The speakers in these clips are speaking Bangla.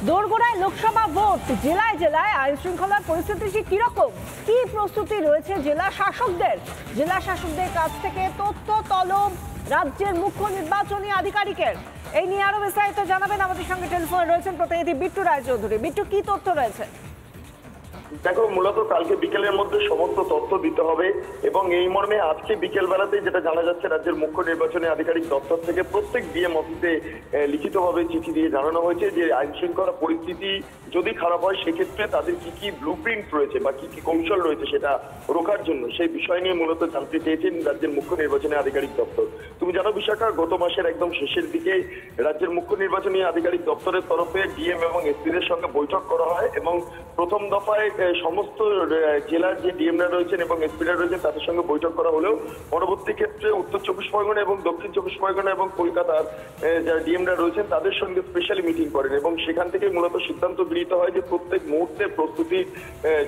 দোরগোড়ায় লোকসভা ভোট, জেলায় জেলায় আইন শৃঙ্খলার পরিস্থিতি কিরকম, কি প্রস্তুতি রয়েছে জেলা শাসকদের কাছ থেকে তথ্য তলব রাজ্যের মুখ্য নির্বাচনী আধিকারিকের। এই নিয়ে আরো বিস্তারিত জানাবেন আমাদের সঙ্গে টেলিফোনে রয়েছেন প্রতিনিধি বিট্টু রায়চৌধুরী। বিট্টু, কি তথ্য রয়েছে? দেখো, মূলত কালকে বিকেলের মধ্যে সমস্ত তথ্য দিতে হবে এবং এই মর্মে আজকে বিকেল বেলাতে যেটা জানা যাচ্ছে, রাজ্যের মুখ্য নির্বাচনী আধিকারিক দপ্তর থেকে প্রত্যেক ডিএম অফিসে লিখিতভাবে চিঠি দিয়ে জানানো হয়েছে যে আইন শৃঙ্খলা পরিস্থিতি যদি খারাপ হয় সেক্ষেত্রে তাদের কি কি ব্লুপ্রিন্ট রয়েছে বা কি কি কৌশল রয়েছে সেটা রোখার জন্য সেই বিষয় নিয়ে মূলত জানতে চেয়েছেন রাজ্যের মুখ্য নির্বাচনী আধিকারিক দপ্তর। তুমি জানো বিশাখা, গত মাসের একদম শেষের দিকে রাজ্যের মুখ্য নির্বাচনী আধিকারিক দপ্তরের তরফে ডিএম এবং এসপিদের সঙ্গে বৈঠক করা হয় এবং প্রথম দফায় সমস্ত জেলার যে ডিএমরা রয়েছেন এবং এসপিরা রয়েছেন তাদের সঙ্গে বৈঠক করা হলেও পরবর্তী ক্ষেত্রে উত্তর চব্বিশ পরগনা এবং দক্ষিণ চব্বিশ পরগনা এবং কলকাতার যারা ডিএমরা রয়েছেন তাদের সঙ্গে স্পেশালি মিটিং করেন এবং সেখান থেকে মূলত সিদ্ধান্ত গৃহীত হয় যে প্রত্যেক মুহূর্তে প্রস্তুতির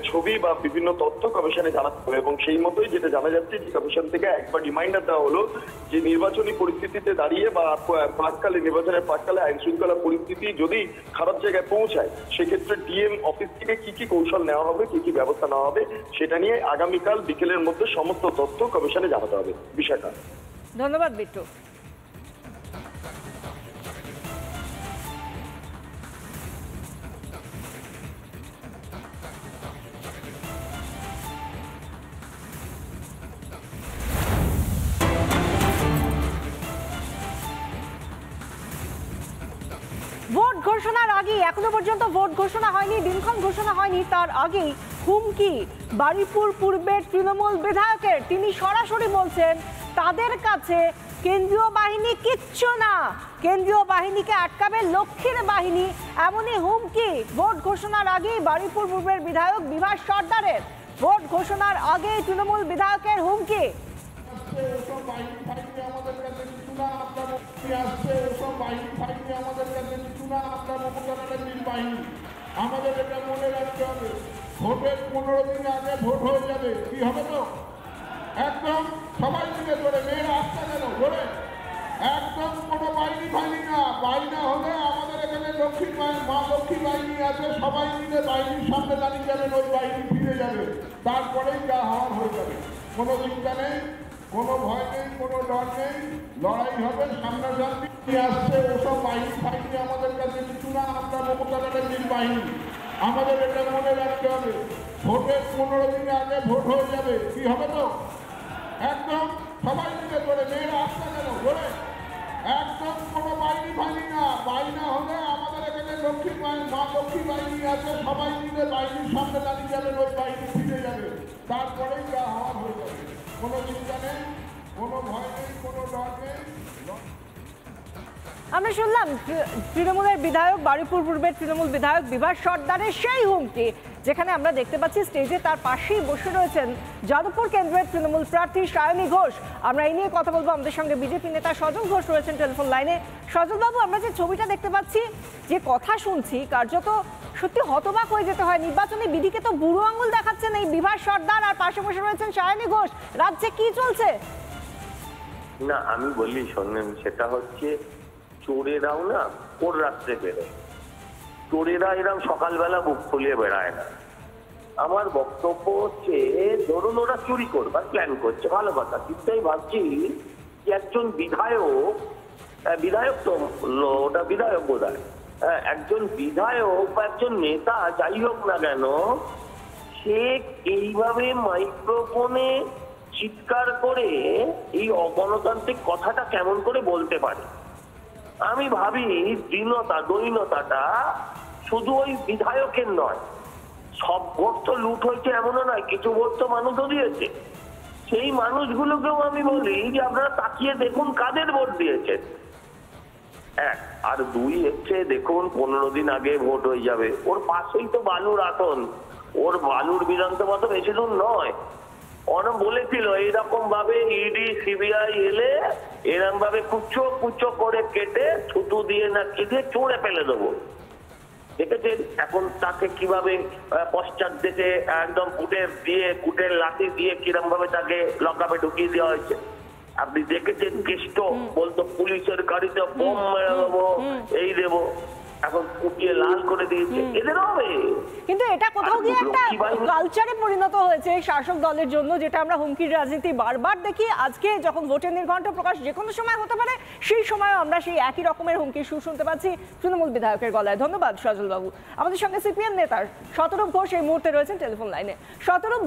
ছবি বা বিভিন্ন তথ্য কমিশনে জানাতে হবে এবং সেই মতোই যেটা জানা যাচ্ছে যে কমিশন থেকে একবার রিমাইন্ডার দেওয়া হলো যে নির্বাচনী পরিস্থিতিতে দাঁড়িয়ে বা নির্বাচনের প্রাককালে আইন শৃঙ্খলা পরিস্থিতি যদি খারাপ জায়গায় পৌঁছায় সেক্ষেত্রে ডিএম অফিস থেকে কি কি কৌশল নেওয়া হবে, কি কি ব্যবস্থা নেওয়া হবে সেটা নিয়ে আগামীকাল বিকেলের মধ্যে সমস্ত তথ্য কমিশনে জানাতে হবে। বিষয়টা ধন্যবাদ বিট্টু। ভোট ঘোষণার আগে, এখনো পর্যন্ত ভোট ঘোষণা হয়নি, দিনক্ষণ ঘোষণা হয়নি, তার আগেই হুমকি বারুইপুর পূর্বের তৃণমূল বিধায়কের। তিনি সরাসরি বলছেন তাদের কাছে কেন্দ্রীয় বাহিনী কিচ্ছু না, কেন্দ্রীয় বাহিনীকে আটকাবে লক্ষ্মীর বাহিনী, এমনই হুমকি ভোট ঘোষণার আগেই বারুইপুর পূর্বের বিধায়ক বিভাস সর্দারের। ভোট ঘোষণার আগেই তৃণমূল বিধায়কের হুমকি। আমাদের এটা মনে রাখতে হবে, ভোটের 15 দিন আগে ভোট হয়ে যাবে। কি হবে তো একদম সবাই মিলে ধরে মেয়েরা আসতে গেল ধরে একদম কোনো বাইনি ফাইনি না। বাইনা হলে আমাদের এখানে মা লক্ষ্মী বাহিনী আছে, সবাই মিলে বাহিনীর সামনে দাঁড়িয়ে যাবেন, ওই বাহিনী ফিরে যাবে, তারপরেই যা হওয়ার হয়ে যাবে। কোনো চিন্তা নেই, কোনো ভয় নেই, কোনো ডর নেই, লড়াই হবে সামনাসামনি। আসছে ওসব বাহিনী ফাইনি আমাদের কাছে কিছু না, আমরা মমতা ব্যানার্জির বাহিনী। আমাদের এটা মনে রাখতে হবে, ভোটের 15 দিন আগে ভোট হয়ে যাবে। কি হবে তো একদম সবাই মিলে ধরে মেয়েরা আসতে গেল ধরে একদম কোনো বাইনি ফাইনি না। বাইনা হলে আমাদের এখানে মা লক্ষ্মী বাহিনী আছে, সবাই মিলে বাহিনীর সামনে দাঁড়িয়ে যাবেন, ওই বাহিনী ফিরে যাবে, তারপরেই যা হওয়ার হয়ে যাবে। কোনো চিন্তা নেই, কোনো ভয় নেই, কোনো ডর নেই। আমরা শুনলাম তৃণমূলের বিধায়ক, বারুইপুর পূর্বের তৃণমূল বিধায়ক বিভাস সর্দারের সেই হুমকি, যেখানে আমরা দেখতে পাচ্ছি স্টেজে তার পাশেই বসে রয়েছেন যাদবপুর কেন্দ্রের তৃণমূল প্রার্থী সায়নী ঘোষ। আমরা এই নিয়ে কথা বলবো, আমাদের সঙ্গে বিজেপি নেতা সজল ঘোষ রয়েছেন টেলিফোন লাইনে। সজলবাবু, আমরা যে ছবিটা দেখতে পাচ্ছি, যে কথা শুনছি, কার্যত সত্যি হতবাক হয়ে যেতে হয়। নির্বাচনী বিধিকে তো বুড়ো আঙুল দেখাচ্ছেন এই বিভাস সর্দার, আর পাশে বসে রয়েছেন সায়নী ঘোষ। রাজ্যে কি চলছে? না, আমি বলি শোনেন, সেটা হচ্ছে চোরেরাও না ওর রাত্রে বেরোয়, চোরেরা এরকম সকালবেলা বুক ফুলিয়ে বেড়ায় না। আমার বক্তব্য হচ্ছে, ধরুন ওরা চুরি করবার প্ল্যান করছে, ভালো কথা, কিন্তু আমি ভাবছি যে একজন বিধায়ক তো ওটা বিধায়ক বোধ হয়, একজন বিধায়ক বা একজন নেতা যাই হোক না কেন, সে এইভাবে মাইক্রোফোনে চিৎকার করে এই অগণতান্ত্রিক কথাটা কেমন করে বলতে পারে? আমি ভাবি দৈনতাটা শুধু ওই বিধায়কের নয়, সব ভোট তো লুট হয়েছে এমনও নয়, কিছু ভোট তো মানুষও দিয়েছে। সেই মানুষগুলোকেও আমি বলি যে আপনারা তাকিয়ে দেখুন কাদের ভোট দিয়েছেন। এক আর দুই হচ্ছে, দেখুন 15 দিন আগে ভোট হয়ে যাবে, ওর পাশেই তো বালুর আসন, ওর বালুর বিধানসভা তো বেশি দূর নয়। ওরা বলেছিল এইরকম ভাবে ইডি সিবিআই এলে এরকম ভাবে কুচো কুচো করে কেটে ছুতু দিয়ে না কেটে চড়ে ফেলে দেবো। দেখেছেন এখন তাকে কিভাবে পশ্চাৎ দেশে একদম কুটের লাঠি দিয়ে কিরম ভাবে তাকে লকআপে ঢুকিয়ে দেওয়া হয়েছে। আপনি দেখেছেন কেষ্ট বলতো পুলিশের গাড়িতে বোম মেরে দেবো, এই দেবো। এখন কুপিয়ে লাল করে দিয়েছে, এদের হবে। কিন্তু এটা কোথাও গিয়ে একটা লক্ষ্মী বাহিনী- কালচারে পরিণত হয়েছে শাসক দলের জন্য, যেটা আমরা হুমকির রাজনীতি বারবার দেখি। আজকে যখন ভোটের নির্ঘণ্ট প্রকাশ যে কোনো সময় হতে পারে, সেই সময় আমরা সেই একই রকমের হুমকির সুর শুনতে পাচ্ছি তৃণমূল বিধায়কের গলায়। ধন্যবাদ সজল বাবু। আমাদের সঙ্গে সিপিএম নেতার শতরূপ ঘোষ এই মুহূর্তে রয়েছেন টেলিফোন লাইনে। শতরূপ,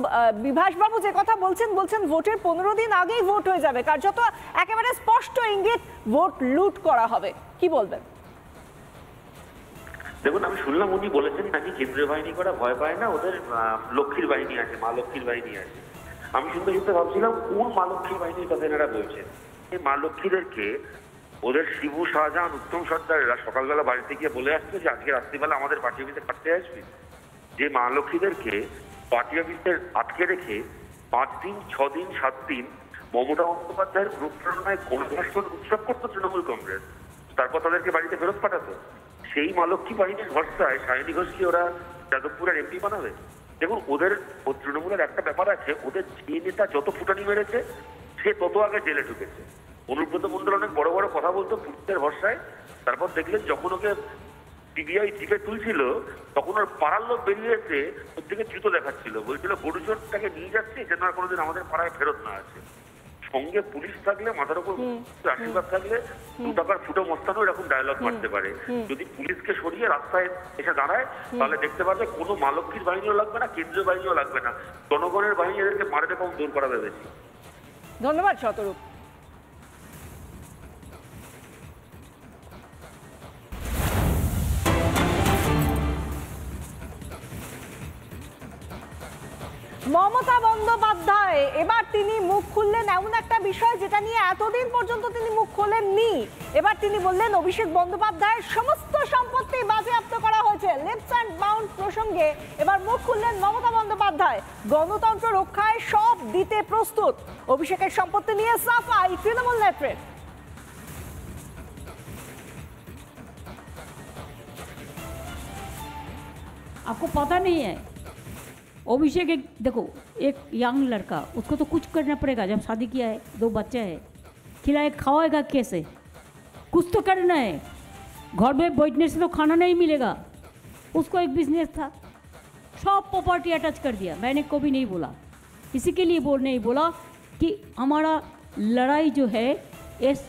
বিভাস বাবু যে কথা বলছেন ভোটের 15 দিন আগেই ভোট হয়ে যাবে, কার্যত একেবারে স্পষ্ট ইঙ্গিত ভোট লুট করা হবে, কি বলবেন? দেখুন, আমি শুনলাম উনি বলেছেন নাকি কেন্দ্রীয় বাহিনী করা ভয় পায় না, ওদের লক্ষ্মীর বাহিনী আছে, মা লক্ষ্মীর বাহিনী আছে। আমি শুনতে শুনতে ভাবছিলাম কোন মা লক্ষ্মীর বাহিনীর কথা এনারা বলছেন। এই মা লক্ষ্মীদেরকে ওদের শিবু, শাহজাহান, উত্তম সর্দারেরা সকালবেলা বাড়িতে গিয়ে বলে আসতো যে আজকে রাত্রিবেলা আমাদের পার্টি অফিসে খাটতে আসবি। যে মা লক্ষ্মীদেরকে পার্টি অফিসে আটকে রেখে 5 দিন, 6 দিন, 7 দিন মমতা বন্দ্যোপাধ্যায়ের অনুপ্রেরণায় গণধর্ষণ উৎসব করতো তৃণমূল কংগ্রেস, তারপর তাদেরকে বাড়িতে ফেরত পাঠাতো। সেই মা লক্ষ্মী বাহিনীর ভরসায় সায়নী ঘোষকে ওরা যাদবপুরের এমপি বানাবে? দেখুন, ওদের তৃণমূলের একটা ব্যাপার আছে, ওদের যে নেতা যত ফুটানি মেরেছে সে তত আগে জেলে ঢুকেছে। অনুব্রত মণ্ডল অনেক বড় বড় কথা বলতো পুলিশের ভরসায়, তারপর দেখলেন যখন ওকে সিবিআই জিপে তুলছিল তখন ওর পাড়ার লোক বেরিয়ে এসে ওর দিকে জুতো দেখাচ্ছিল, বলছিল গরুচোরটাকে নিয়ে যাচ্ছে যেন আর কোনোদিন আমাদের পাড়ায় ফেরত না আসে। সঙ্গে পুলিশ থাকলে, মাথার উপর আশীর্বাদ থাকলে 2 টাকার ফুটো মস্তানো এরকম ডায়লগ মারতে পারে। যদি পুলিশকে সরিয়ে রাস্তায় এসে দাঁড়ায় তাহলে দেখতে পাবে কোনো মা লক্ষ্মীর বাহিনীও লাগবে না, কেন্দ্রীয় বাহিনীও লাগবে না, জনগণের বাহিনী এদেরকে মারবে কম, দূর করাবে বেশি। ধন্যবাদ শতরূপ। মমতা বন্দ্যোপাধ্যায় এবার তিনি মুখ খুললেন এমন একটা বিষয় যেটা নিয়ে এতদিন পর্যন্ত তিনি মুখ খোলেননি। এবার তিনি বললেন অভিষেক বন্দ্যোপাধ্যায়ের সমস্ত সম্পত্তি বাজেয়াপ্ত করা হয়েছে। লিপস অ্যান্ড বাউন্ড প্রসঙ্গে এবার মুখ খুললেন মমতা বন্দ্যোপাধ্যায়। গণতন্ত্র রক্ষায় সব দিতে প্রস্তুত। অভিষেকের সম্পত্তি নিয়ে সাফাই তৃণমূল নেত্রের। आपको पता नहीं है, अभिषेक एक देखो एक यंग लड़का, उसको तो कुछ करना पड़ेगा। जब शादी किया है, 2 बच्चे हैं, खिलाए खाओएगा कैसे? कुछ तो करना है। घर में बैठने से तो खाना नहीं मिलेगा। उसको एक बिजनेस था, सब प्रॉपर्टी अटैच कर दिया। मैंने कभी नहीं बोला, इसी के लिए नहीं बोला कि हमारा लड़ाई जो है इस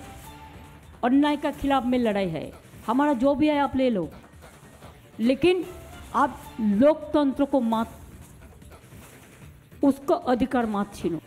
अन्याय का खिलाफ में लड़ाई है। हमारा जो भी है आप ले लो, लेकिन आप लोकतंत्र को मत, उसका अधिकार मत छीनो।